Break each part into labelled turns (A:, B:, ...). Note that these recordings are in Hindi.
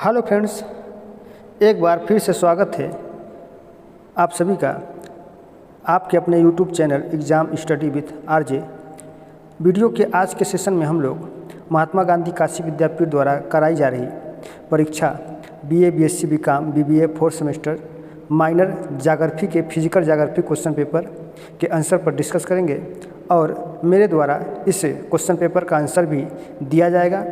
A: हेलो फ्रेंड्स, एक बार फिर से स्वागत है आप सभी का आपके अपने YouTube channel exam study with RJ. Video के आज के सेशन में हम लोग महात्मा गांधी काशी विद्यापीठ द्वारा कराई जा रही परीक्षा BA, BSc, BCom, BBA 4th semester minor geography के फिजिकल ज्योग्राफी क्वेश्चन पेपर के आंसर पर डिस्कस करेंगे और मेरे द्वारा इस क्वेश्चन पेपर का आंसर भी दिया जाएगा।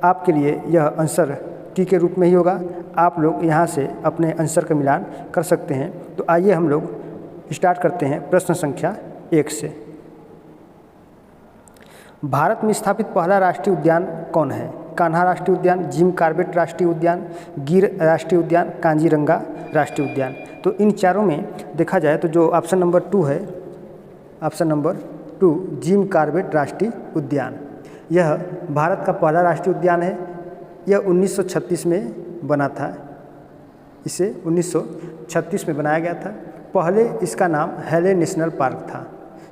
A: आपके लिए यह आंसर की के रूप में ही होगा। आप लोग यहाँ से अपने आंसर का मिलान कर सकते हैं। तो आइए हम लोग स्टार्ट करते हैं प्रश्न संख्या 1 से। भारत में स्थापित पहला राष्ट्रीय उद्यान कौन है? कान्हा राष्ट्रीय उद्यान, जिम कॉर्बेट राष्ट्रीय उद्यान, गिर राष्ट्रीय उद्यान, कांजीरंगा राष्ट्रीय उद्यान। तो इन चारों में देखा जाए तो जो ऑप्शन नंबर 2 है, ऑप्शन नंबर 2 जिम कॉर्बेट राष्ट्रीय उद्यान, यह भारत का पहला राष्ट्रीय उद्यान है। यह 1936 में बना था। इसे 1936 में बनाया गया था। पहले इसका नाम हैले नेशनल पार्क था,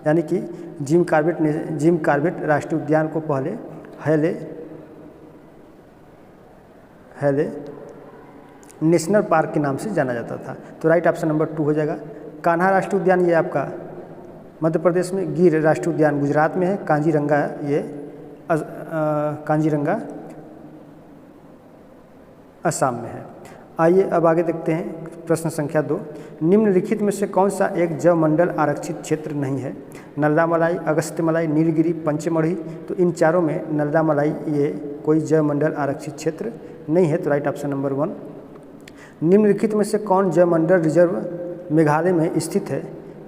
A: यानी कि जिम कॉर्बेट राष्ट्रीय उद्यान को पहले हैले नेशनल पार्क के नाम से जाना जाता था। तो राइट ऑप्शन नंबर 2 हो जाएगा। कान्हा राष्ट्रीय उद्यान ये आपका मध्य प्रदेश में, गिर राष्ट्रीय उद्यान गुजरात में है, कांजीरंगा असम में है। आइए अब आगे देखते हैं प्रश्न संख्या 2। निम्नलिखित में से कौन सा एक जैवमंडल आरक्षित क्षेत्र नहीं है? नल्लामलाई, अगस्त्यमलाई, नीलगिरी, पंचमढ़ी। तो इन चारों में नल्लामलाई ये कोई जैवमंडल आरक्षित क्षेत्र नहीं है। तो राइट ऑप्शन नंबर 1। निम्नलिखित में से कौन जैवमंडल रिजर्व मेघालय में स्थित है?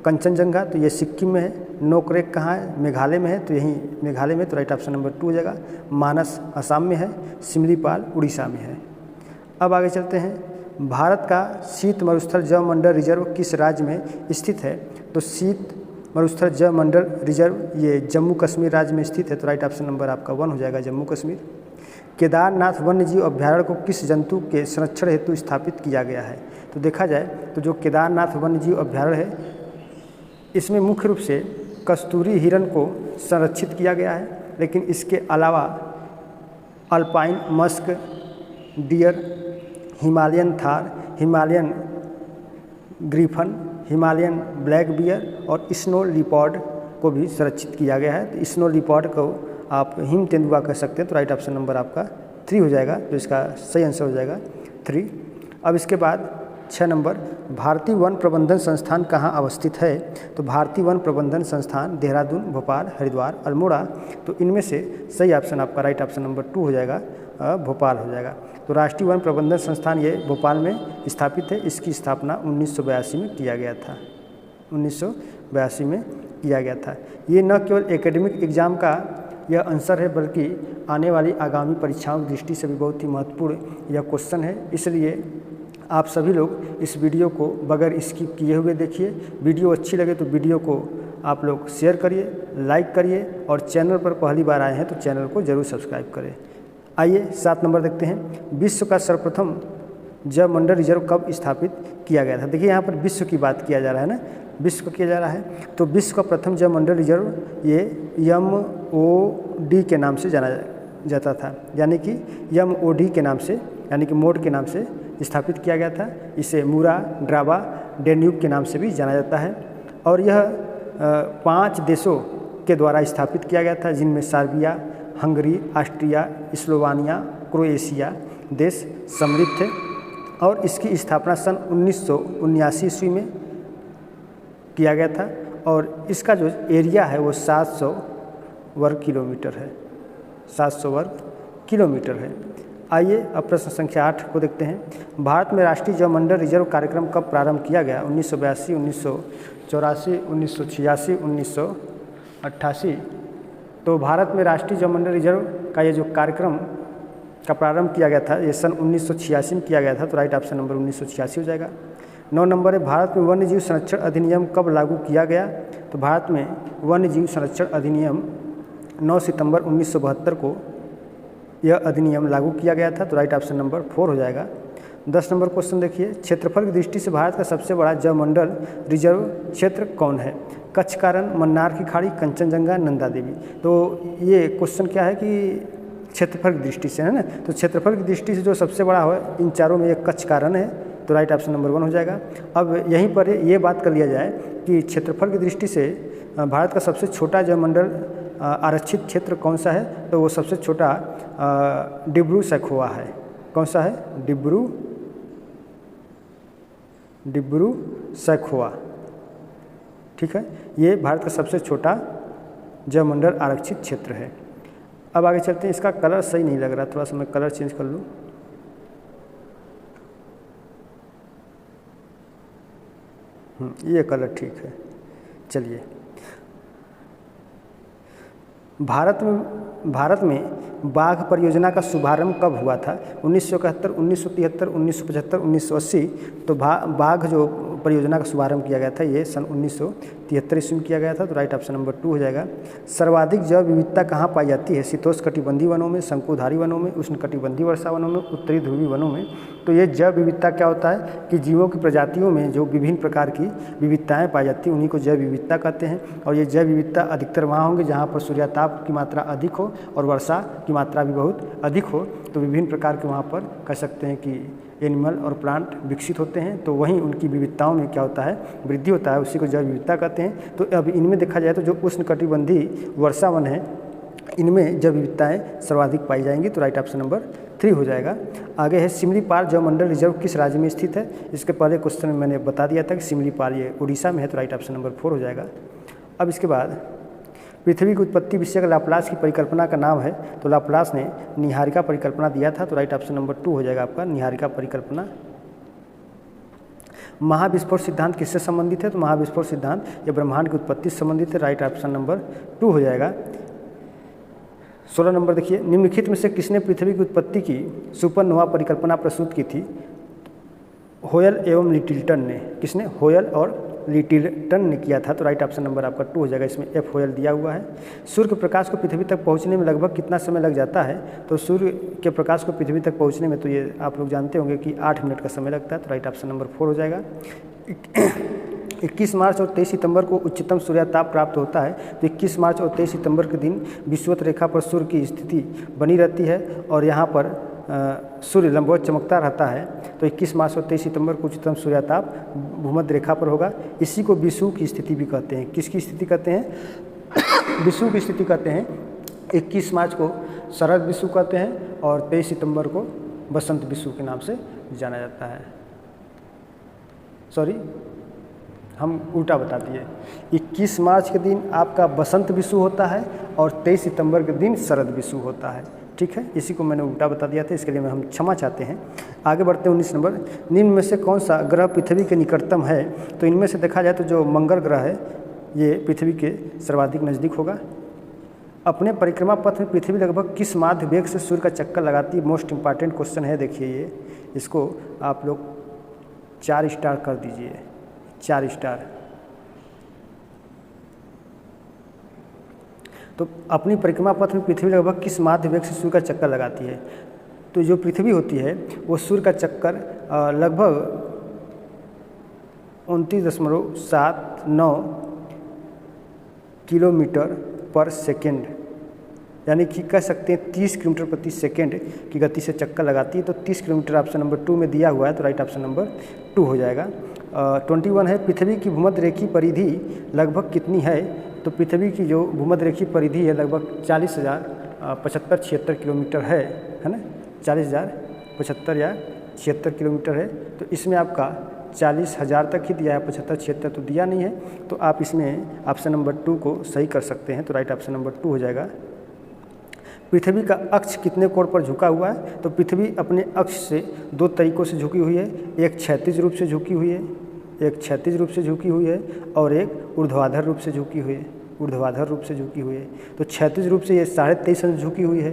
A: कंचनजंगा, तो ये सिक्किम में है। नोकरेक कहाँ है? मेघालय में है, तो यहीं मेघालय में। तो राइट ऑप्शन नंबर 2 हो जाएगा। मानस असम में है, सिमलीपाल उड़ीसा में है। अब आगे चलते हैं। भारत का शीत मरुस्थल जैवमंडल रिजर्व किस राज्य में स्थित है? तो शीत मरुस्थल जैवमंडल रिजर्व ये जम्मू कश्मीर राज्य में स्थित है। तो राइट ऑप्शन नंबर आपका 1 हो जाएगा, जम्मू कश्मीर। केदारनाथ वन्यजीव अभ्यारण्य को किस जंतु के संरक्षण हेतु स्थापित किया गया है? तो देखा जाए तो जो केदारनाथ वन्यजीव अभ्यारण्य है, इसमें मुख्य रूप से कस्तूरी हिरण को संरक्षित किया गया है, लेकिन इसके अलावा alpine musk deer, Himalayan Thar, Himalayan Griffin, Himalayan black bear और स्नो लिपर्ड को भी संरक्षित किया गया है। तो स्नो लिपर्ड को आप हिम तेंदुआ कह सकते हैं। तो राइट ऑप्शन नंबर आपका 3 हो जाएगा। तो इसका सही आंसर हो जाएगा 3। अब इसके बाद 6 नंबर, भारतीय वन प्रबंधन संस्थान कहाँ अवस्थित है? तो भारतीय वन प्रबंधन संस्थान देहरादून, भोपाल, हरिद्वार, अल्मोड़ा। तो इनमें से सही ऑप्शन आपका राइट ऑप्शन नंबर 2 हो जाएगा, भोपाल हो जाएगा। तो राष्ट्रीय वन प्रबंधन संस्थान ये भोपाल में स्थापित है। इसकी स्थापना 1982 में किया गया था। 1982 में किया गया था। ये न केवल एकेडमिक एग्ज़ाम का यह आंसर है, बल्कि आने वाली आगामी परीक्षाओं की दृष्टि से भी बहुत ही महत्वपूर्ण यह क्वेश्चन है। इसलिए आप सभी लोग इस वीडियो को बगैर स्किप किए हुए देखिए। वीडियो अच्छी लगे तो वीडियो को आप लोग शेयर करिए, लाइक करिए और चैनल पर पहली बार आए हैं तो चैनल को ज़रूर सब्सक्राइब करें। आइए 7 नंबर देखते हैं। विश्व का सर्वप्रथम जैवमंडल रिजर्व कब स्थापित किया गया था? देखिए यहाँ पर विश्व की बात किया जा रहा है ना, विश्व किया जा रहा है। तो विश्व का प्रथम जैवमंडल रिजर्व ये MOD के नाम से जाना जाता था, यानी कि MOD के नाम से, यानी कि मोड के नाम से स्थापित किया गया था। इसे मूरा ड्राबा डेन्यूब के नाम से भी जाना जाता है। और यह 5 देशों के द्वारा स्थापित किया गया था, जिनमें Serbia, Hungary, Austria, Slovenia, Croatia देश सम्मिलित थे। और इसकी स्थापना सन 1979 ईस्वी में किया गया था। और इसका जो एरिया है वो 700 वर्ग किलोमीटर है, 700 वर्ग किलोमीटर है। आइए अब प्रश्न संख्या 8 को देखते हैं। भारत में राष्ट्रीय जैवमंडल रिजर्व कार्यक्रम कब प्रारंभ किया गया? 1982, 1984, 1986, 1988। तो भारत में राष्ट्रीय जैवमंडल रिजर्व का ये जो कार्यक्रम का प्रारंभ किया गया था, ये सन 1986 में किया गया था। तो राइट ऑप्शन नंबर 1986 हो जाएगा। 9 नंबर है, भारत में वन्यजीव संरक्षण अधिनियम कब लागू किया गया? तो भारत में वन्यजीव संरक्षण अधिनियम 9 सितंबर 1972 को यह अधिनियम लागू किया गया था। तो राइट ऑप्शन नंबर 4 हो जाएगा। 10 नंबर क्वेश्चन देखिए। क्षेत्रफल की दृष्टि से भारत का सबसे बड़ा जैवमंडल रिजर्व क्षेत्र कौन है? कच्छ का रण, मन्नार की खाड़ी, कंचनजंगा, नंदा देवी। तो ये क्वेश्चन क्या है कि क्षेत्रफल की दृष्टि से, है ना। तो क्षेत्रफल की दृष्टि से जो सबसे बड़ा है इन चारों में एक कच्छ कारण है, तो राइट ऑप्शन नंबर 1 हो जाएगा। अब यहीं पर ये बात कर लिया जाए कि क्षेत्रफल की दृष्टि से भारत का सबसे छोटा जलमंडल आरक्षित क्षेत्र कौन सा है, तो वो सबसे छोटा डिब्रू सैखोवा है। कौन सा है? डिब्रू सैखोवा, ठीक है। ये भारत का सबसे छोटा जलमंडल आरक्षित क्षेत्र है। अब आगे चलते हैं। इसका कलर सही नहीं लग रहा, थोड़ा सा मैं कलर चेंज कर लूँ। ये कलर ठीक है। चलिए, भारत में बाघ परियोजना का शुभारंभ कब हुआ था? 1971, 1973, 1975, 1980। तो बाघ जो परियोजना का शुभारंभ किया गया था ये सन 1973 ईस्वी में किया गया था, तो राइट ऑप्शन नंबर 2 हो जाएगा। सर्वाधिक जैव विविधता कहाँ पाई जाती है? शीतोष्णकटिबंधीय वनों में, शंकुधारी वनों में, उष्णकटिबंधीय वर्षा वनों में, उत्तरी ध्रुवीय वनों में। तो ये जैव विविधता क्या होता है कि जीवों की प्रजातियों में जो विभिन्न प्रकार की विविधताएँ पाई जाती हैं उन्हीं को जैव विविधता कहते हैं। और ये जैव विविधता अधिकतर वहाँ होंगे जहाँ पर सूर्यताप की मात्रा अधिक हो और वर्षा की मात्रा भी बहुत अधिक हो। तो विभिन्न प्रकार के वहाँ पर कह सकते हैं कि एनिमल और प्लांट विकसित होते हैं, तो वहीं उनकी विविधताओं में क्या होता है? वृद्धि होता है, उसी को जैव विविधता कहते हैं। तो अब इनमें देखा जाए तो जो उष्णकटिबंधीय वर्षा वन है इनमें जैव विविधताएँ सर्वाधिक पाई जाएंगी, तो राइट ऑप्शन नंबर 3 हो जाएगा। आगे है सिमलीपाल जलमंडल रिजर्व किस राज्य में स्थित है? इसके पहले क्वेश्चन में मैंने बता दिया था कि सिमलीपाल ये उड़ीसा में है, तो राइट ऑप्शन नंबर 4 हो जाएगा। अब इसके बाद पृथ्वी की उत्पत्ति विषयक लाप्लास की परिकल्पना का नाम है, तो लाप्लास ने निहारिका परिकल्पना दिया था, तो राइट ऑप्शन नंबर 2 हो जाएगा आपका, निहारिका परिकल्पना। महाविस्फोट सिद्धांत किससे संबंधित है? तो महाविस्फोट सिद्धांत ये ब्रह्मांड की उत्पत्ति से संबंधित है, राइट ऑप्शन नंबर 2 हो जाएगा। 16 नंबर देखिए, निम्नलिखित में से किसने पृथ्वी की उत्पत्ति की सुपरनोवा परिकल्पना प्रस्तुत की थी? होयल एवं लिटिलटन ने। किसने? होयल और लिटिलटन ने किया था, तो राइट ऑप्शन नंबर आपका 2 हो जाएगा। इसमें एफ होयल दिया हुआ है। सूर्य के प्रकाश को पृथ्वी तक पहुंचने में लगभग कितना समय लग जाता है? तो सूर्य के प्रकाश को पृथ्वी तक पहुंचने में तो ये आप लोग जानते होंगे कि 8 मिनट का समय लगता है, तो राइट ऑप्शन नंबर 4 हो जाएगा। 21 मार्च और 23 सितंबर को उच्चतम सूर्यताप प्राप्त होता है, तो 21 मार्च और 23 सितंबर के दिन विषुवत रेखा पर सूर्य की स्थिति बनी रहती है और यहाँ पर सूर्य लंबवत चमकता रहता है। तो 21 मार्च और 23 सितंबर को उच्चतम सूर्यताप भूमध्य रेखा पर होगा। इसी को विषुव की स्थिति भी कहते हैं। किसकी स्थिति कहते हैं? विषुव की स्थिति कहते हैं। 21 मार्च को शरद विषुव कहते हैं और 23 सितंबर को बसंत विषुव के नाम से जाना जाता है। सॉरी, हम उल्टा बता दिए। 21 मार्च के दिन आपका बसंत विषुव होता है और 23 सितंबर के दिन शरद विषुव होता है, ठीक है। इसी को मैंने उल्टा बता दिया था, इसके लिए हम क्षमा चाहते हैं। आगे बढ़ते हैं 19 नंबर। निम्न में से कौन सा ग्रह पृथ्वी के निकटतम है? तो इनमें से देखा जाए तो जो मंगल ग्रह है ये पृथ्वी के सर्वाधिक नज़दीक होगा। अपने परिक्रमा पथ में पृथ्वी लगभग किस माध्य वेग से सूर्य का चक्कर लगाती है? मोस्ट इंपॉर्टेंट क्वेश्चन है, देखिए ये। इसको आप लोग 4 स्टार कर दीजिए, 4 स्टार। तो अपनी परिक्रमा पथ में पृथ्वी लगभग किस माध्य वेग से सूर्य का चक्कर लगाती है? तो जो पृथ्वी होती है वो सूर्य का चक्कर लगभग 29.79 किलोमीटर पर सेकेंड, यानी कि कह सकते हैं 30 किलोमीटर प्रति सेकेंड की गति से चक्कर लगाती है। तो 30 किलोमीटर ऑप्शन नंबर 2 में दिया हुआ है, तो राइट ऑप्शन नंबर 2 हो जाएगा। 21 है, पृथ्वी की भूमध्य रेखीय परिधि लगभग कितनी है? तो पृथ्वी की जो भूमध्य रेखीय परिधि है लगभग 40,075-76 किलोमीटर है ना। 40,075 या 76 किलोमीटर है। तो इसमें आपका 40,000 तक ही दिया है, 75-76 तो दिया नहीं है। तो आप इसमें ऑप्शन नंबर 2 को सही कर सकते हैं, तो राइट ऑप्शन नंबर 2 हो जाएगा। पृथ्वी का अक्ष कितने कोण पर झुका हुआ है? तो पृथ्वी अपने अक्ष से 2 तरीक़ों से झुकी हुई है। एक क्षैतिज रूप से झुकी हुई है, एक क्षैतिज रूप से झुकी हुई है और एक ऊर्ध्वाधर रूप से झुकी हुई है, ऊर्ध्वाधर रूप से झुकी हुई है। तो क्षैतिज रूप से ये 23.5 अंश झुकी हुई है,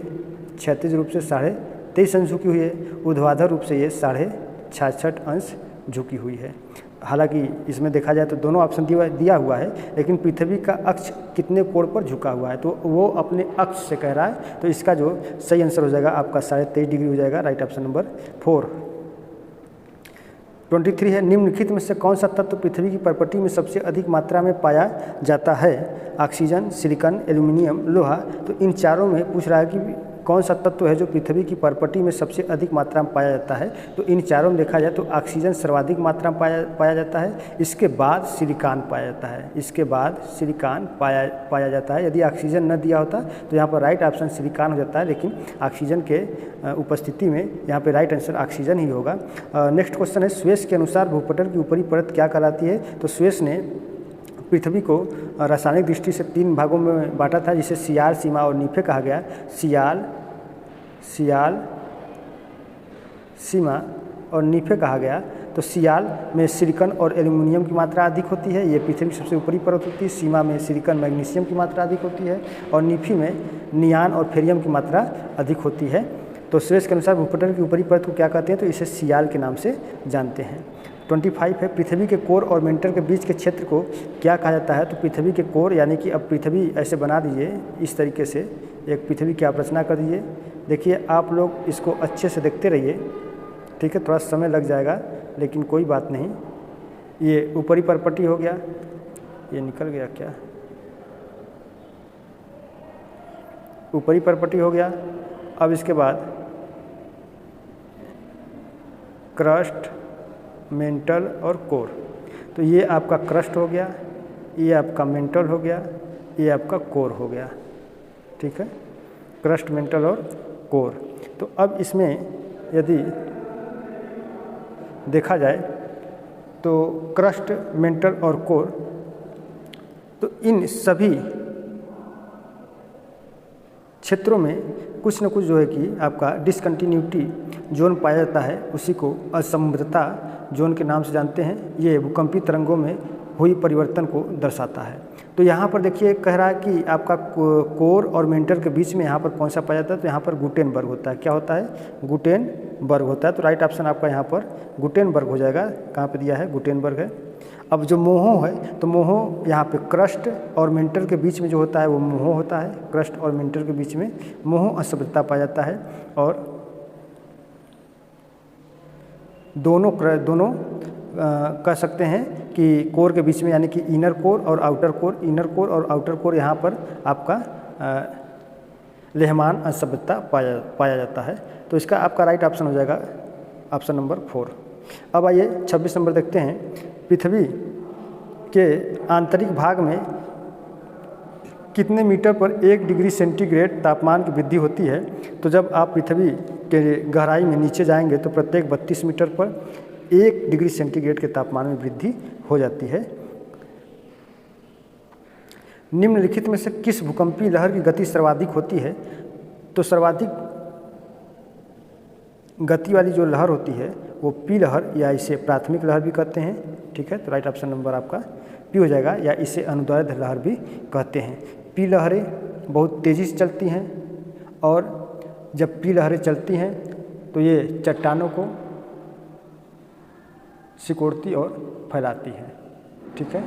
A: क्षैतिज रूप से 23.5 अंश झुकी हुई है, ऊर्ध्वाधर रूप से ये 66.5 अंश झुकी हुई है। हालांकि इसमें देखा जाए तो दोनों ऑप्शन दिया हुआ है, लेकिन पृथ्वी का अक्ष कितने कोण पर झुका हुआ है तो वो अपने अक्ष से कह रहा है। तो इसका जो सही आंसर हो जाएगा आपका 23.5 डिग्री हो जाएगा, राइट ऑप्शन नंबर 4। 23 है, निम्नलिखित में से कौन सा तत्व पृथ्वी की प्रॉपर्टी में सबसे अधिक मात्रा में पाया जाता है? ऑक्सीजन, सिलिकॉन, एल्यूमिनियम, लोहा। तो इन चारों में पूछ रहा है कि कौन सा तत्व है जो पृथ्वी की परपटी में सबसे अधिक मात्रा में पाया जाता है? तो इन चारों में देखा जाए तो ऑक्सीजन सर्वाधिक मात्रा में पाया जाता है, इसके बाद सिलिकॉन पाया जाता है, इसके बाद सिलिकॉन पाया जाता है। यदि ऑक्सीजन न दिया होता तो यहाँ पर राइट ऑप्शन सिलिकॉन हो जाता है, लेकिन ऑक्सीजन के उपस्थिति में यहाँ पे राइट आंसर ऑक्सीजन ही होगा। नेक्स्ट क्वेश्चन है, स्वेस के अनुसार भूपटल की ऊपरी परत क्या कहलाती है? तो स्वेस ने पृथ्वी को रासायनिक दृष्टि से 3 भागों में बांटा था, जिसे सियाल, सीमा और नीफे कहा गया। सियाल, सीमा और नीफे कहा गया। तो सियाल में सिलिकॉन और एल्यूमिनियम की मात्रा अधिक होती है, ये पृथ्वी की सबसे ऊपरी परत होती है। सीमा में सिलिकॉन, मैग्नीशियम की मात्रा अधिक होती है, और नीफी में नियान और फेरियम की मात्रा अधिक होती है। तो स्वेस के अनुसार भूपटल की ऊपरी परत को क्या कहते हैं? तो इसे सियाल के नाम से जानते हैं। 25 है, पृथ्वी के कोर और मेंटल के बीच के क्षेत्र को क्या कहा जाता है? तो पृथ्वी के कोर, यानी कि अब पृथ्वी ऐसे बना दीजिए, इस तरीके से एक पृथ्वी की आप रचना कर दीजिए। देखिए आप लोग इसको अच्छे से देखते रहिए, ठीक है, थोड़ा समय लग जाएगा लेकिन कोई बात नहीं। ये ऊपरी परपटी हो गया, ये निकल गया क्या? ऊपरी परपटी हो गया। अब इसके बाद क्रस्ट, मेंटल और कोर। तो ये आपका क्रस्ट हो गया, ये आपका मेंटल हो गया, ये आपका कोर हो गया, ठीक है, क्रस्ट, मेंटल और कोर। तो अब इसमें यदि देखा जाए तो क्रस्ट, मेंटल और कोर, तो इन सभी क्षेत्रों में कुछ न कुछ जो है कि आपका डिसकंटिन्यूटी जोन पाया जाता है, उसी को असमृद्धता जोन के नाम से जानते हैं। ये भूकंपी तरंगों में हुई परिवर्तन को दर्शाता है। तो यहाँ पर देखिए कह रहा है कि आपका कोर और मेंटल के बीच में यहाँ पर कौन सा पाया जाता है? तो यहाँ पर गुटेनबर्ग होता है। क्या होता है? गुटेनबर्ग होता है। तो राइट ऑप्शन आपका यहाँ पर गुटेनबर्ग हो जाएगा। कहाँ पे दिया है? गुटेनबर्ग है। अब जो मोहो है, तो मोहो यहाँ पे क्रस्ट और मेंटल के बीच में जो होता है वो मोहो होता है। क्रस्ट और मेंटल के बीच में मोहो असमृद्धता पाया जाता है। और दोनों कह सकते हैं कि कोर के बीच में, यानी कि इनर कोर और आउटर कोर, इनर कोर और आउटर कोर, यहाँ पर आपका लेहमान असमृद्धता पाया जाता है। तो इसका आपका राइट ऑप्शन हो जाएगा ऑप्शन नंबर 4। अब आइए 26 नंबर देखते हैं। पृथ्वी के आंतरिक भाग में कितने मीटर पर 1 डिग्री सेंटीग्रेड तापमान की वृद्धि होती है? तो जब आप पृथ्वी के गहराई में नीचे जाएंगे तो प्रत्येक 32 मीटर पर 1 डिग्री सेंटीग्रेड के तापमान में वृद्धि हो जाती है। निम्नलिखित में से किस भूकंपीय लहर की गति सर्वाधिक होती है? तो सर्वाधिक गति वाली जो लहर होती है वो पी लहर, या इसे प्राथमिक लहर भी कहते हैं, ठीक है। तो राइट ऑप्शन नंबर आपका पी हो जाएगा, या इसे अनुदैर्ध लहर भी कहते हैं। पी लहरें बहुत तेज़ी से चलती हैं, और जब पी लहरें चलती हैं तो ये चट्टानों को सिकोड़ती और फैलाती हैं, ठीक है।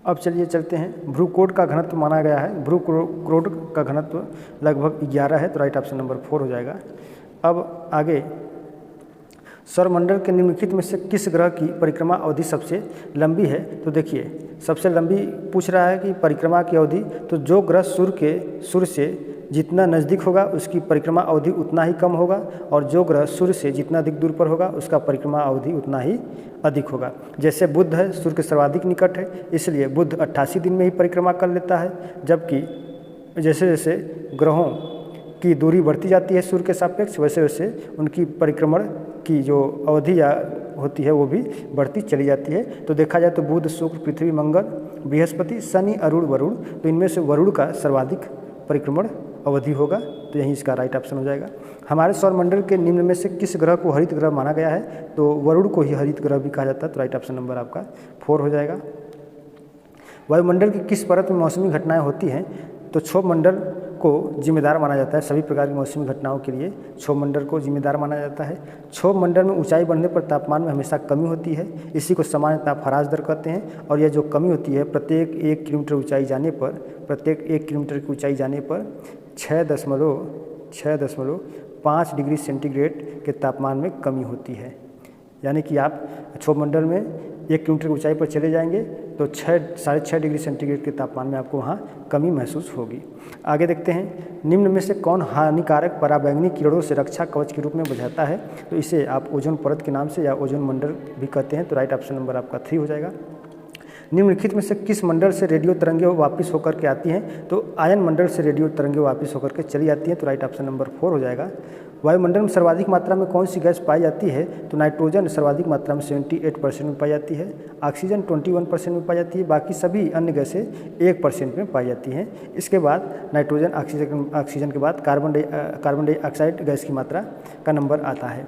A: अब चलिए चलते हैं। भ्रूकोट का घनत्व माना गया है, भ्रूकोट का घनत्व लगभग 11 है। तो राइट ऑप्शन नंबर 4 हो जाएगा। अब आगे, सौरमंडल के निम्नलिखित में से किस ग्रह की परिक्रमा अवधि सबसे लंबी है? तो देखिए सबसे लंबी पूछ रहा है कि परिक्रमा की अवधि, तो जो ग्रह सूर्य से जितना नज़दीक होगा उसकी परिक्रमा अवधि उतना ही कम होगा, और जो ग्रह सूर्य से जितना अधिक दूर पर होगा उसका परिक्रमा अवधि उतना ही अधिक होगा। जैसे बुध है, सूर्य के सर्वाधिक निकट है, इसलिए बुध 88 दिन में ही परिक्रमा कर लेता है, जबकि जैसे जैसे ग्रहों की दूरी बढ़ती जाती है सूर्य के सापेक्ष, वैसे वैसे उनकी परिक्रमण की जो अवधि होती है वो भी बढ़ती चली जाती है। तो देखा जाए तो बुध, शुक्र, पृथ्वी, मंगल, बृहस्पति, शनि, अरुण, वरुण, तो इनमें से वरुण का सर्वाधिक परिक्रमण अवधि होगा। तो यही इसका राइट ऑप्शन हो जाएगा। हमारे सौरमंडल के निम्न में से किस ग्रह को हरित ग्रह माना गया है? तो वरुण को ही हरित ग्रह भी कहा जाता है। तो राइट ऑप्शन नंबर आपका 4 हो जाएगा। वायुमंडल की किस परत में मौसमी घटनाएं होती हैं? तो क्षोभमंडल को जिम्मेदार माना जाता है। सभी प्रकार की मौसमी घटनाओं के लिए क्षोभमंडल को जिम्मेदार माना जाता है। क्षोभमंडल में ऊंचाई बढ़ने पर तापमान में हमेशा कमी होती है, इसी को सामान्य तापहरास दर कहते हैं। और यह जो कमी होती है प्रत्येक 1 किलोमीटर ऊंचाई जाने पर, प्रत्येक 1 किलोमीटर की ऊंचाई जाने पर 6.5 डिग्री सेंटीग्रेड के तापमान में कमी होती है। यानी कि आप क्षोभमंडल में किलोमीटर की ऊंचाई पर चले जाएंगे तो 6.5 डिग्री सेंटीग्रेड के तापमान में आपको वहाँ कमी महसूस होगी। आगे देखते हैं, निम्न में से कौन हानिकारक पराबैंगनी किरणों से रक्षा कवच के रूप में बुझाता है? तो इसे आप ओजोन परत के नाम से या ओजोन मंडल भी कहते हैं। तो राइट ऑप्शन नंबर आपका 3 हो जाएगा। निम्नलिखित में से किस मंडल से रेडियो तरंगें वापस होकर के आती हैं? तो आयन मंडल से रेडियो तरंगें वापस होकर के चली जाती हैं। तो राइट ऑप्शन नंबर 4 हो जाएगा। वायुमंडल में सर्वाधिक मात्रा में कौन सी गैस पाई जाती है? तो नाइट्रोजन सर्वाधिक मात्रा में 78% में पाई जाती है, ऑक्सीजन 21% में पाई जाती है, बाकी सभी अन्य गैसें 1% में पाई जाती हैं। इसके बाद नाइट्रोजन ऑक्सीजन के बाद कार्बन डाइऑक्साइड गैस की मात्रा का नंबर आता है।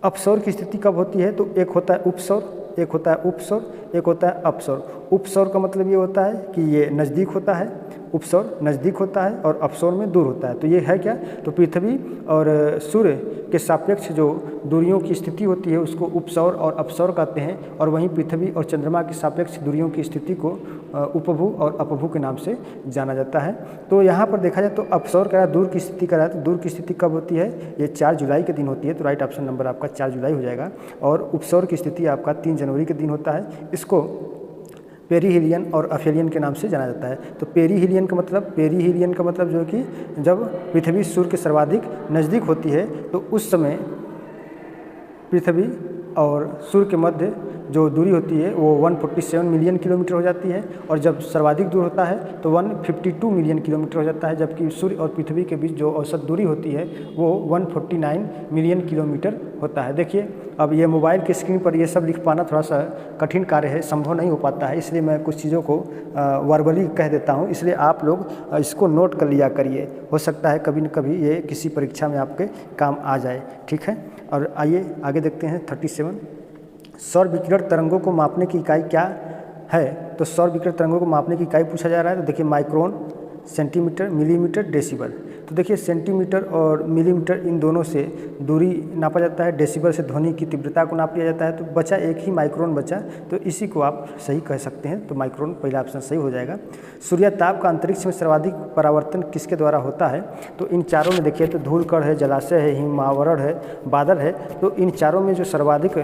A: अपसौर की स्थिति कब होती है? तो एक होता है उपसौर, एक होता है उपसौर, एक होता है अपसौर। उपसौर का मतलब ये होता है कि ये नज़दीक होता है, उपसौर नज़दीक होता है और अपसौर में दूर होता है। तो ये है क्या? तो पृथ्वी और सूर्य के सापेक्ष जो दूरियों की स्थिति होती है उसको उपसौर और अपसौर कहते हैं, और वहीं पृथ्वी और चंद्रमा के सापेक्ष दूरियों की स्थिति को उपभू और अपभू के नाम से जाना जाता है। तो यहाँ पर देखा जाए तो अपसौर कह रहा है, दूर की स्थिति कह रहा है, तो दूर की स्थिति कब होती है? ये 4 जुलाई के दिन होती है। तो राइट ऑप्शन नंबर आपका 4 जुलाई हो जाएगा। और उपसौर की स्थिति आपका 3 जनवरी के दिन होता है। इसको पेरीहिलियन और अफेलियन के नाम से जाना जाता है। तो पेरीहिलियन का मतलब जो है कि जब पृथ्वी सूर्य के सर्वाधिक नज़दीक होती है तो उस समय पृथ्वी और सूर्य के मध्य जो दूरी होती है वो 147 मिलियन किलोमीटर हो जाती है, और जब सर्वाधिक दूर होता है तो 152 मिलियन किलोमीटर हो जाता है, जबकि सूर्य और पृथ्वी के बीच जो औसत दूरी होती है वो 149 मिलियन किलोमीटर होता है। देखिए, अब ये मोबाइल की स्क्रीन पर ये सब लिख पाना थोड़ा सा कठिन कार्य है, संभव नहीं हो पाता है, इसलिए मैं कुछ चीज़ों को वर्बली कह देता हूँ, इसलिए आप लोग इसको नोट कर लिया करिए, हो सकता है कभी न कभी ये किसी परीक्षा में आपके काम आ जाए। ठीक है, और आइए आगे देखते हैं 37। सौर विकिरण तरंगों को मापने की इकाई क्या है? तो सौर विकिरण तरंगों को मापने की इकाई पूछा जा रहा है। तो देखिए, माइक्रोन, सेंटीमीटर, मिलीमीटर, डेसिबल। तो देखिए, सेंटीमीटर और मिलीमीटर इन दोनों से दूरी नापा जाता है, डेसिबल से ध्वनि की तीव्रता को नाप लिया जाता है। तो बचा एक ही माइक्रोन बचा, तो इसी को आप सही कह सकते हैं। तो माइक्रोन पहला ऑप्शन सही हो जाएगा। सूर्यताप का अंतरिक्ष में सर्वाधिक परावर्तन किसके द्वारा होता है? तो इन चारों में देखिए, तो धूलकण है, जलाशय है, हिमावरण है, बादल है। तो इन चारों में जो सर्वाधिक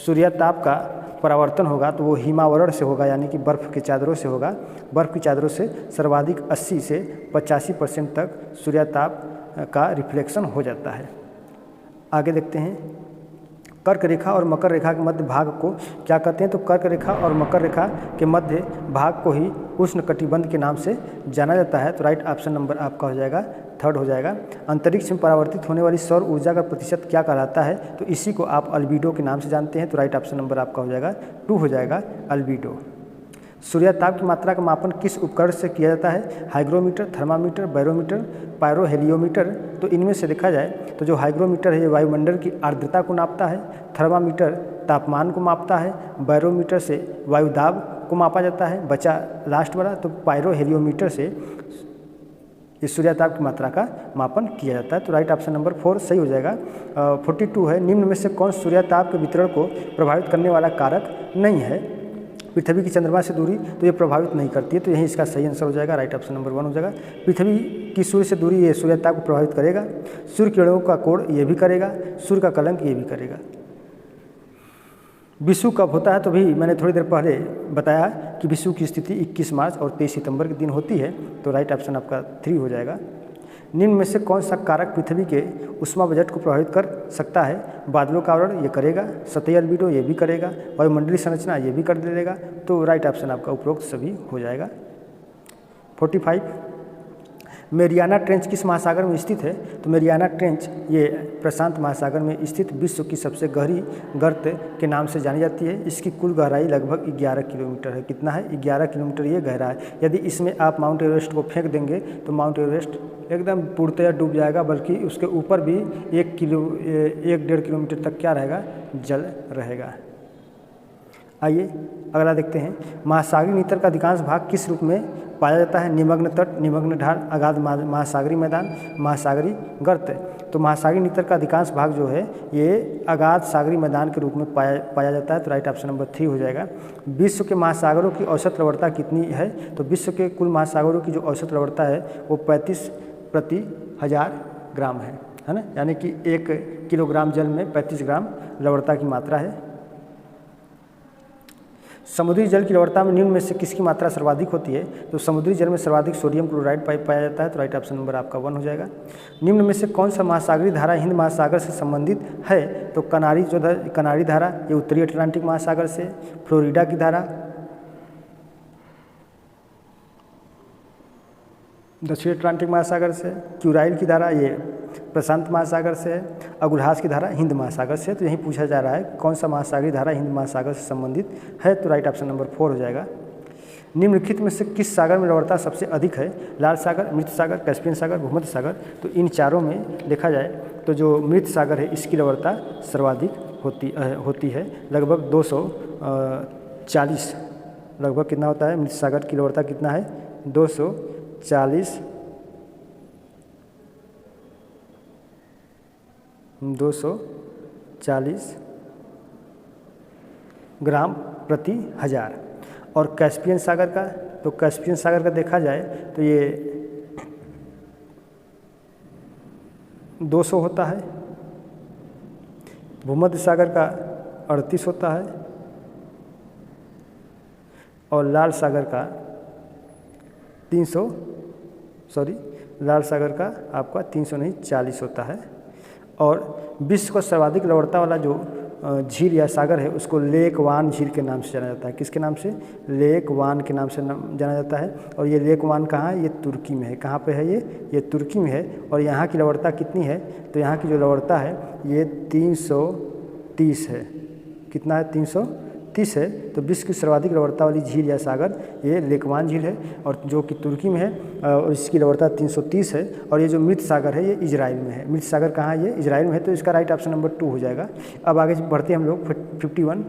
A: सूर्यताप का परावर्तन होगा तो वो हिमावरण से होगा, यानी कि बर्फ़ की चादरों से होगा। बर्फ़ की चादरों से सर्वाधिक 80 से 85% तक सूर्यताप का रिफ्लेक्शन हो जाता है। आगे देखते हैं, कर्क रेखा और मकर रेखा के मध्य भाग को क्या कहते हैं? तो कर्क रेखा और मकर रेखा के मध्य भाग को ही उष्णकटिबंध के नाम से जाना जाता है। तो राइट ऑप्शन नंबर आपका हो जाएगा 3rd हो जाएगा। अंतरिक्ष में परावर्तित होने वाली सौर ऊर्जा का प्रतिशत क्या कहलाता है? तो इसी को आप अल्बीडो के नाम से जानते हैं। तो राइट ऑप्शन नंबर आपका हो जाएगा 2 हो जाएगा, अल्बीडो। सूर्यताप की मात्रा का मापन किस उपकरण से किया जाता है? Hygrometer, thermometer, barometer, pyrheliometer. तो इनमें से देखा जाए तो जो हाइग्रोमीटर है ये वायुमंडल की आर्द्रता को नापता है, थर्मामीटर तापमान को मापता है, बैरोमीटर से वायुदाब को मापा जाता है, बचा लास्ट वाला तो पायरोहेलियोमीटर से ये सूर्यताप की मात्रा का मापन किया जाता है। तो राइट ऑप्शन नंबर 4 सही हो जाएगा। 42 है, निम्न में से कौन सूर्यताप के वितरण को प्रभावित करने वाला कारक नहीं है? पृथ्वी की चंद्रमा से दूरी तो ये प्रभावित नहीं करती है, तो यही इसका सही आंसर हो जाएगा। राइट ऑप्शन नंबर 1 हो जाएगा। पृथ्वी की सूर्य से दूरी ये सूर्यताप को प्रभावित करेगा, सूर्य किरणों का कोण ये भी करेगा, सूर्य का कलंक ये भी करेगा। विषु कब होता है? तो भी मैंने थोड़ी देर पहले बताया कि विषु की स्थिति 21 मार्च और 23 सितंबर के दिन होती है। तो राइट ऑप्शन आपका 3 हो जाएगा। निम्न में से कौन सा कारक पृथ्वी के उष्मा बजट को प्रभावित कर सकता है? बादलों का आवरण ये करेगा, सतही अल्बीडो ये भी करेगा, वायुमंडलीय संरचना ये भी कर देगा। तो राइट ऑप्शन आपका उपरोक्त सभी हो जाएगा। 45, मेरियाना ट्रेंच किस महासागर में स्थित है? तो मेरियाना ट्रेंच ये प्रशांत महासागर में स्थित विश्व की सबसे गहरी गर्त के नाम से जानी जाती है। इसकी कुल गहराई लगभग 11 किलोमीटर है। कितना है? 11 किलोमीटर ये गहरा है। यदि इसमें आप माउंट एवरेस्ट को फेंक देंगे तो माउंट एवरेस्ट एकदम पूर्णतया डूब जाएगा, बल्कि उसके ऊपर भी 1-1.5 किलोमीटर तक क्या रहेगा? जल रहेगा। आइए अगला देखते हैं, महासागरीय नीतर का अधिकांश भाग किस रूप में पाया जाता है? निमग्न तट, निमग्न ढाल, अगाध महासागरीय मैदान, महासागरीय गर्त। तो महासागरीय नीतर का अधिकांश भाग जो है ये अगाध सागरीय मैदान के रूप में पाया जाता है। तो राइट ऑप्शन नंबर 3 हो जाएगा। विश्व के महासागरों की औसत लवणता कितनी है? तो विश्व के कुल महासागरों की जो औसत लवणता है वो 35 प्रति 1000 ग्राम है ना, यानी कि 1 किलोग्राम जल में 35 ग्राम लवणता की मात्रा है। समुद्री जल की लवणता में निम्न में से किसकी मात्रा सर्वाधिक होती है? तो समुद्री जल में सर्वाधिक सोडियम क्लोराइड पाया जाता है, तो राइट ऑप्शन नंबर आपका 1 हो जाएगा। निम्न में से कौन सा महासागरीय धारा हिंद महासागर से संबंधित है? तो कनारी धारा ये उत्तरी अटलांटिक महासागर से, फ्लोरिडा की धारा दक्षिण अटलांटिक महासागर से, क्यूराइल की धारा ये प्रशांत महासागर से है, अगुल्हास की धारा हिंद महासागर से। तो यही पूछा जा रहा है कौन सा महासागरीय धारा हिंद महासागर से संबंधित है? तो राइट ऑप्शन नंबर 4 हो जाएगा। निम्नलिखित में से किस सागर में लवणता सबसे अधिक है? लाल सागर, मृत सागर, कैस्पियन सागर, भूमध्य सागर। तो इन चारों में देखा जाए तो जो मृत सागर है इसकी लवणता सर्वाधिक होती है, लगभग 240। लगभग कितना होता है मृत सागर की लवणता? कितना है? 240 ग्राम प्रति हजार। और कैस्पियन सागर का, तो कैस्पियन सागर का देखा जाए तो ये 200 होता है। भूमध्य सागर का 38 होता है और लाल सागर का 340 होता है। और विश्व का सर्वाधिक लवणता वाला जो झील या सागर है उसको लेक वान झील के नाम से जाना जाता है। किसके नाम से? लेक वान के नाम से जाना जाता है। और ये लेक वान कहाँ है? ये तुर्की में है। कहाँ पे है ये तुर्की में है। और यहाँ की लवणता कितनी है? तो यहाँ की जो लवणता है ये 330 है। कितना है? 330 है। तो विश्व की सर्वाधिक लवणता वाली झील या सागर ये लेकवान झील है और जो कि तुर्की में है और इसकी लवणता 330 है। और ये जो मृत सागर है ये इजराइल में है। मृत सागर कहाँ है? ये इजराइल में है। तो इसका राइट ऑप्शन नंबर 2 हो जाएगा। अब आगे बढ़ते हैं हम लोग 51।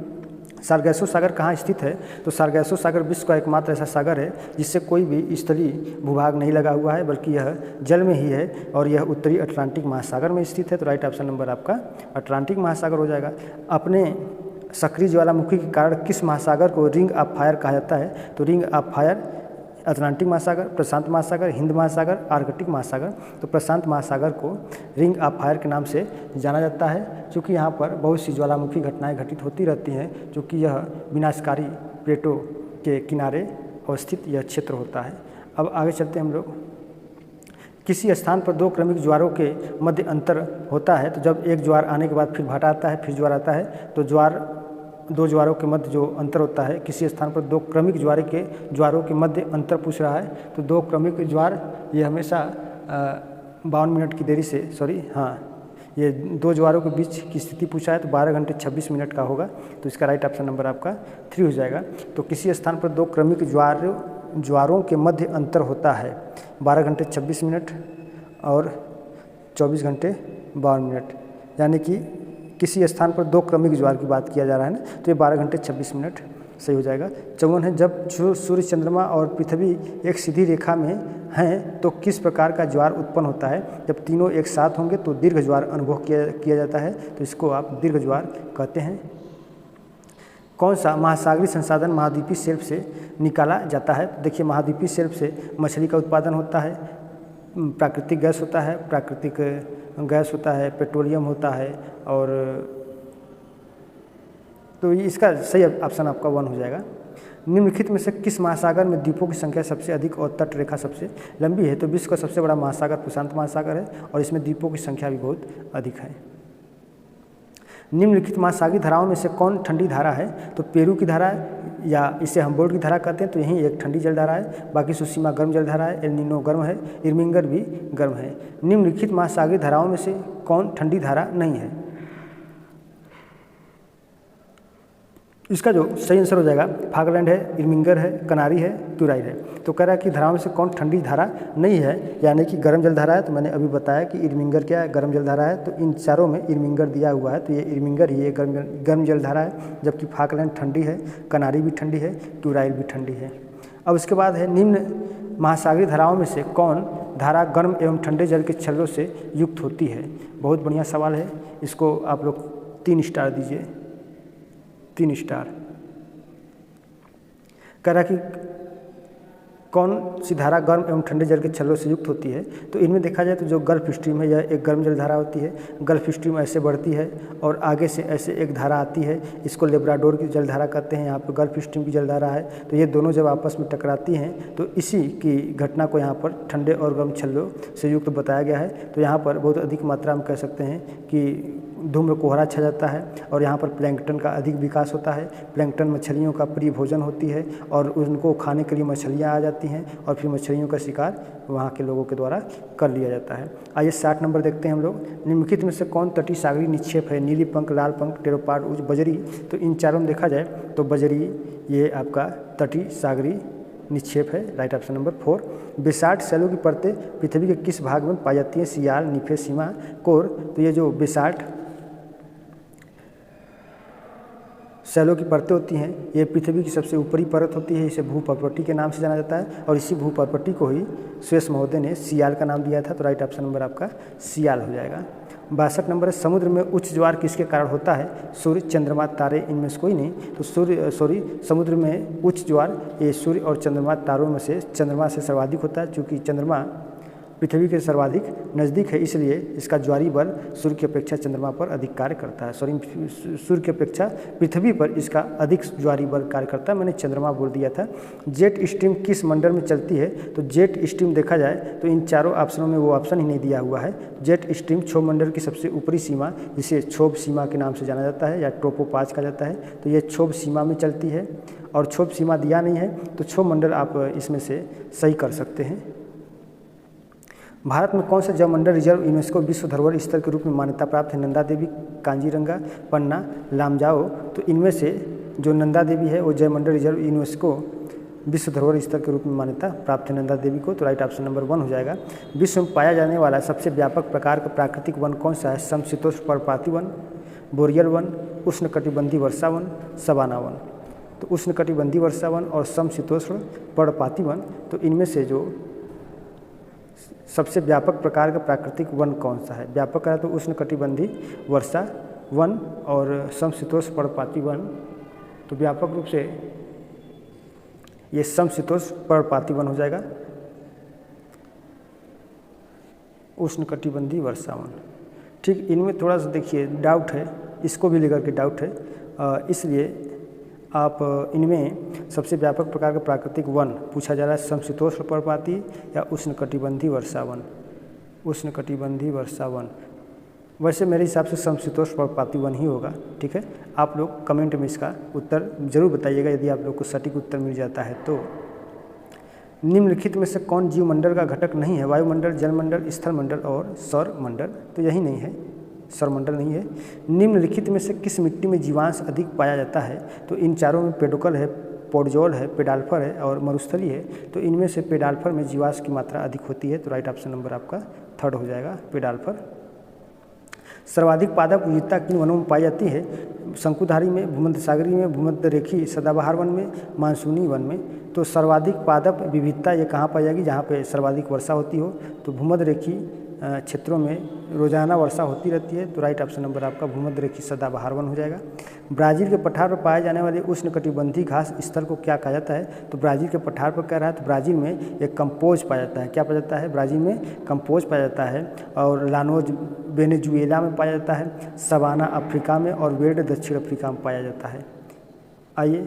A: सारगैसो सागर कहाँ स्थित है? तो सारगैसो सागर विश्व का एकमात्र ऐसा सागर है जिससे कोई भी स्थलीय भूभाग नहीं लगा हुआ है, बल्कि यह जल में ही है और यह उत्तरी अटलांटिक महासागर में स्थित है। तो राइट ऑप्शन नंबर आपका अटलांटिक महासागर हो जाएगा। अपने सक्रिय ज्वालामुखी के कारण किस महासागर को रिंग ऑफ फायर कहा जाता है? तो रिंग ऑफ फायर अटलांटिक महासागर, प्रशांत महासागर, हिंद महासागर, आर्कटिक महासागर। तो प्रशांत महासागर को रिंग ऑफ फायर के नाम से जाना जाता है क्योंकि यहाँ पर बहुत सी ज्वालामुखी घटनाएं घटित होती रहती हैं, क्योंकि यह विनाशकारी प्लेटों के किनारे अवस्थित यह क्षेत्र होता है। अब आगे चलते हैं हम लोग। किसी स्थान पर 2 क्रमिक ज्वारों के मध्य अंतर होता है। तो जब एक ज्वार आने के बाद फिर भाटा आता है, फिर ज्वार आता है, तो 2 ज्वारों के मध्य जो अंतर होता है, किसी स्थान पर 2 क्रमिक ज्वारों के मध्य अंतर पूछ रहा है। तो 2 क्रमिक ज्वार ये हमेशा 52 मिनट की देरी से ये 2 ज्वारों के बीच की स्थिति पूछा है तो 12 घंटे 26 मिनट का होगा। तो इसका राइट ऑप्शन नंबर आपका 3 हो जाएगा। तो किसी स्थान पर 2 क्रमिक ज्वारों के मध्य अंतर होता है 12 घंटे 26 मिनट और 24 घंटे 52 मिनट, यानी कि किसी स्थान पर 2 क्रमिक ज्वार की बात किया जा रहा है ना, तो ये 12 घंटे 26 मिनट सही हो जाएगा। 54 है, जब सूर्य, चंद्रमा और पृथ्वी एक सीधी रेखा में हैं तो किस प्रकार का ज्वार उत्पन्न होता है? जब तीनों एक साथ होंगे तो दीर्घ ज्वार अनुभव किया जाता है, तो इसको आप दीर्घ ज्वार कहते हैं। कौन सा महासागरीय संसाधन महाद्वीपीय शेल्फ से निकाला जाता है? देखिए, महाद्वीपीय शेल्फ से मछली का उत्पादन होता है, प्राकृतिक गैस होता है, पेट्रोलियम होता है, और तो इसका सही ऑप्शन आपका 1 हो जाएगा। निम्नलिखित में से किस महासागर में द्वीपों की संख्या सबसे अधिक और तट रेखा सबसे लंबी है? तो विश्व का सबसे बड़ा महासागर प्रशांत महासागर है और इसमें द्वीपों की संख्या भी बहुत अधिक है। निम्नलिखित महासागरीय धाराओं में से कौन ठंडी धारा है? तो पेरू की धारा या इसे हम्बोल्ट की धारा कहते हैं, तो यही एक ठंडी जल धारा है। बाकी सुसीमा गर्म जल धारा है, एल नीनो गर्म है, इर्मिंगर भी गर्म है। निम्नलिखित महासागरीय धाराओं में से कौन ठंडी धारा नहीं है? इसका जो सही आंसर हो जाएगा फागलैंड है, इर्मिंगर है, कनारी है, क्यूराइल है। तो कह रहा है कि धाराओं में से कौन ठंडी धारा नहीं है, यानी कि गर्म जल धारा है। तो मैंने अभी बताया कि इर्मिंगर क्या है, गर्म जल धारा है। तो इन चारों में इर्मिंगर दिया हुआ है, तो ये इर्मिंगर ही गर्म जल धारा है, जबकि फागलैंड ठंडी है, कनारी भी ठंडी है, क्यूराइल भी ठंडी है। अब इसके बाद है निम्न महासागरीय धाराओं में से कौन धारा गर्म एवं ठंडे जल के छल्लों से युक्त होती है? बहुत बढ़िया सवाल है, इसको आप लोग 3 स्टार दीजिए, 3 स्टार। कह रहा कि कौन सी धारा गर्म एवं ठंडे जल के छल्लों से युक्त होती है? तो इनमें देखा जाए तो जो गल्फ स्ट्रीम है यह एक गर्म जल धारा होती है। गल्फ स्ट्रीम ऐसे बढ़ती है और आगे से ऐसे एक धारा आती है, इसको लेब्राडोर की जलधारा कहते हैं। यहाँ पर गल्फ स्ट्रीम की जलधारा है। तो ये दोनों जब आपस में टकराती हैं तो इसी की घटना को यहाँ पर ठंडे और गर्म छल्लों से युक्त बताया गया है। तो यहाँ पर बहुत अधिक मात्रा में कह सकते हैं कि धूम्र कोहरा छा जाता है और यहाँ पर प्लैंकटन का अधिक विकास होता है। प्लैंकटन मछलियों का प्रिय भोजन होती है और उनको खाने के लिए मछलियाँ आ जाती हैं और फिर मछलियों का शिकार वहाँ के लोगों के द्वारा कर लिया जाता है। आइए 60 नंबर देखते हैं हम लोग। निम्नलिखित में से कौन तटीय सागरीय निक्षेप है? नीली पंख, लाल पंख, टेरोपाड, उज, बजरी। तो इन चारों में देखा जाए तो बजरी ये आपका तटीय सागरीय निक्षेप है। Right option number 4। बेसाल्ट शैलों की परतें पृथ्वी के किस भाग में पाई जाती हैं? सियाल, निफे, सीमा, कोर। तो ये जो बेसाल्ट शैलों की परतें होती हैं ये पृथ्वी की सबसे ऊपरी परत होती है। इसे भूपर्पटी के नाम से जाना जाता है और इसी भूपर्पटी को ही स्वेस महोदय ने सियाल का नाम दिया था। तो राइट ऑप्शन नंबर आपका सियाल हो जाएगा। 62 नंबर है, समुद्र में उच्च ज्वार किसके कारण होता है? सूर्य, चंद्रमा, तारे, इनमें से कोई नहीं। तो समुद्र में उच्च ज्वार ये सूर्य और चंद्रमा तारों में से चंद्रमा से सर्वाधिक होता है। चूँकि चंद्रमा पृथ्वी के सर्वाधिक नज़दीक है इसलिए इसका ज्वारी बल सूर्य की अपेक्षा चंद्रमा पर अधिक कार्य करता है। सूर्य की अपेक्षा पृथ्वी पर इसका अधिक ज्वारी बल कार्य करता है। मैंने चंद्रमा बोल दिया था। जेट स्ट्रीम किस मंडल में चलती है? तो जेट स्ट्रीम देखा जाए तो इन चारों ऑप्शनों में वो ऑप्शन ही नहीं दिया हुआ है। जेट स्ट्रीम क्षोभ मंडल की सबसे ऊपरी सीमा जिसे क्षोभ सीमा के नाम से जाना जाता है या ट्रोपोपाज कहा जाता है। तो ये क्षोभ सीमा में चलती है और क्षोभ सीमा दिया नहीं है तो क्षोभ मंडल आप इसमें से सही कर सकते हैं। भारत में कौन सा जलमंडल रिजर्व यूनेस्को विश्व धरोहर स्थल के रूप में मान्यता प्राप्त है? नंदा देवी, कांजीरंगा, पन्ना, लामजाओ। तो इनमें से जो नंदा देवी है वो जलमंडल रिजर्व यूनेस्को विश्व धरोहर स्थल के रूप में मान्यता प्राप्त है नंदा देवी को। तो राइट ऑप्शन नंबर 1 हो जाएगा। विश्व में पाया जाने वाला सबसे व्यापक प्रकार का प्राकृतिक वन कौन सा है? समशीतोष्ण पर्णपाती वन, बोरियल वन, उष्णकटिबंधीय वर्षा वन, सवाना वन। तो उष्णकटिबंधीय वर्षा वन और समशीतोष्ण पर्णपाती वन, तो इनमें से जो सबसे व्यापक प्रकार का प्राकृतिक वन कौन सा है? व्यापक है तो उष्णकटिबंधीय वर्षा वन और समशीतोष्ण पर्णपाती वन। तो व्यापक रूप से ये समशीतोष्ण पर्णपाती वन हो जाएगा। उष्णकटिबंधीय वर्षा वन, ठीक। इनमें थोड़ा सा देखिए डाउट है, इसको भी लेकर के डाउट है, इसलिए आप इनमें सबसे व्यापक प्रकार का प्राकृतिक वन पूछा जा रहा है समशीतोष्ण पर्णपाती या उष्णकटिबंधीय वर्षा वन। उष्णकटिबंधीय वर्षा वन, वैसे मेरे हिसाब से समशीतोष्ण पर्णपाती वन ही होगा। ठीक है, आप लोग कमेंट में इसका उत्तर जरूर बताइएगा यदि आप लोग को सटीक उत्तर मिल जाता है तो। निम्नलिखित में से कौन जीवमंडल का घटक नहीं है? वायुमंडल, जलमंडल, स्थलमंडल और सौरमंडल। तो यही नहीं है, सौरमंडल नहीं है। निम्नलिखित में से किस मिट्टी में जीवांश अधिक पाया जाता है? तो इन चारों में पेडोकल है, पोडजोल है, पेडाल्फर है और मरुस्थली है। तो इनमें से पेडाल्फर में जीवांश की मात्रा अधिक होती है। तो राइट ऑप्शन नंबर आपका 3 हो जाएगा, पेडाल्फर। सर्वाधिक पादप विविधता किन वनों में पाई जाती है? शंकुधारी में, भूमध्य सागरीय में, भूमध्य रेखीय सदाबहार वन में, मानसूनी वन में। तो सर्वाधिक पादप विविधता ये कहाँ पाई जाएगी? जहाँ पे सर्वाधिक वर्षा होती हो। तो भूमध्य रेखीय क्षेत्रों में रोजाना वर्षा होती रहती है। तो राइट ऑप्शन नंबर आपका भूमध्य रेखीय सदाबहार वन हो जाएगा। ब्राज़ील के पठार पर पाए जाने वाले उष्णकटिबंधीय घास स्थल को क्या कहा जाता है? तो ब्राज़ील के पठार पर कह रहा है तो ब्राज़ील में एक कंपोज पाया जाता है। क्या पाया जाता है? ब्राज़ील में कंपोज पाया जाता है। और लानोज वेनेजुएला में पाया जाता है, सवाना अफ्रीका में और वेल्ड दक्षिण अफ्रीका में पाया जाता है। आइए,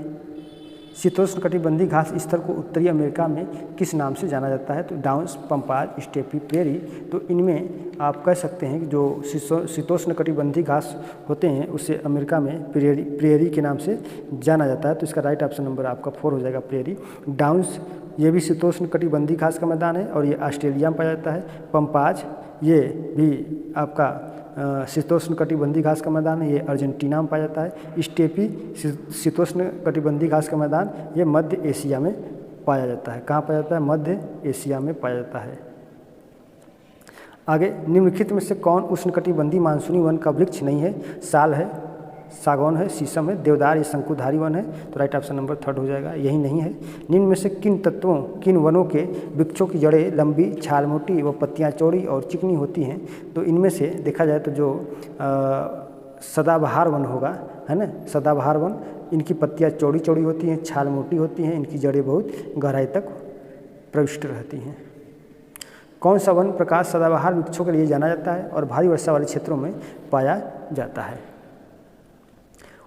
A: शीतोष्ण कटिबंधीय घास स्थल को उत्तरी अमेरिका में किस नाम से जाना जाता है? तो डाउन्स, पंपाज, स्टेपी, प्रेरी। तो इनमें आप कह सकते हैं कि जो शीतोष्ण कटिबंधीय घास होते हैं उसे अमेरिका में प्रेरी के नाम से जाना जाता है। तो इसका राइट ऑप्शन नंबर आपका 4 हो जाएगा, प्रेरी। डाउन्स ये भी शीतोष्ण कटिबंधीय घास का मैदान है और ये ऑस्ट्रेलिया में पाया जाता है। पंपाज ये भी आपका शीतोष्ण कटिबंधीय घास का मैदान है, ये अर्जेंटीना में पाया जाता है। स्टेपी शीतोष्ण कटिबंधीय घास का मैदान ये मध्य एशिया में पाया जाता है। कहाँ पाया जाता है? मध्य एशिया में पाया जाता है। आगे, निम्नलिखित में से कौन उष्णकटिबंधीय मानसूनी वन का वृक्ष नहीं है? साल है, सागौन है, शीशम है, देवदार, ये शंकुधारी वन है। तो राइट ऑप्शन नंबर 3 हो जाएगा, यही नहीं है। निम्न में से किन वनों के वृक्षों की जड़ें लंबी, छाल मोटी व पत्तियां चौड़ी और चिकनी होती हैं? तो इनमें से देखा जाए तो जो सदाबहार वन होगा, है ना, सदाबहार वन, इनकी पत्तियां चौड़ी चौड़ी होती हैं, छाल मोटी होती हैं, इनकी जड़ें बहुत गहराई तक प्रविष्ट रहती हैं। कौन सा वन प्रकाश सदाबहार वृक्षों के लिए जाना जाता है और भारी वर्षा वाले क्षेत्रों में पाया जाता है?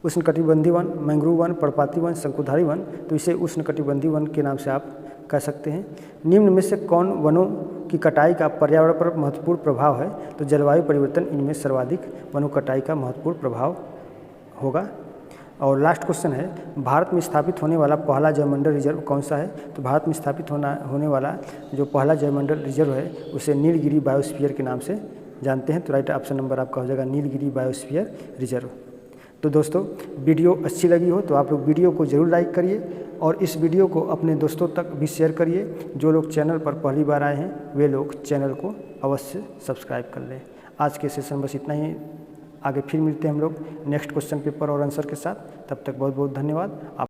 A: उष्णकटिबंधीय वन, मैंग्रोव वन, पर्णपाती वन, शंकुधारी वन, तो इसे उष्णकटिबंधीय वन के नाम से आप कह सकते हैं। निम्न में से कौन वनों की कटाई का पर्यावरण पर महत्वपूर्ण प्रभाव है? तो जलवायु परिवर्तन इनमें सर्वाधिक वनों कटाई का महत्वपूर्ण प्रभाव होगा। और लास्ट क्वेश्चन है, भारत में स्थापित होने वाला पहला जैवमंडल रिजर्व कौन सा है? तो भारत में स्थापित होने वाला जो पहला जैवमंडल रिजर्व है उसे नीलगिरी बायोस्फीयर के नाम से जानते हैं। तो राइट ऑप्शन नंबर आपका हो जाएगा नीलगिरी बायोस्फीयर रिजर्व। तो दोस्तों, वीडियो अच्छी लगी हो तो आप लोग वीडियो को ज़रूर लाइक करिए और इस वीडियो को अपने दोस्तों तक भी शेयर करिए। जो लोग चैनल पर पहली बार आए हैं वे लोग चैनल को अवश्य सब्सक्राइब कर लें। आज के सेशन बस इतना ही, आगे फिर मिलते हैं हम लोग नेक्स्ट क्वेश्चन पेपर और आंसर के साथ। तब तक बहुत बहुत धन्यवाद।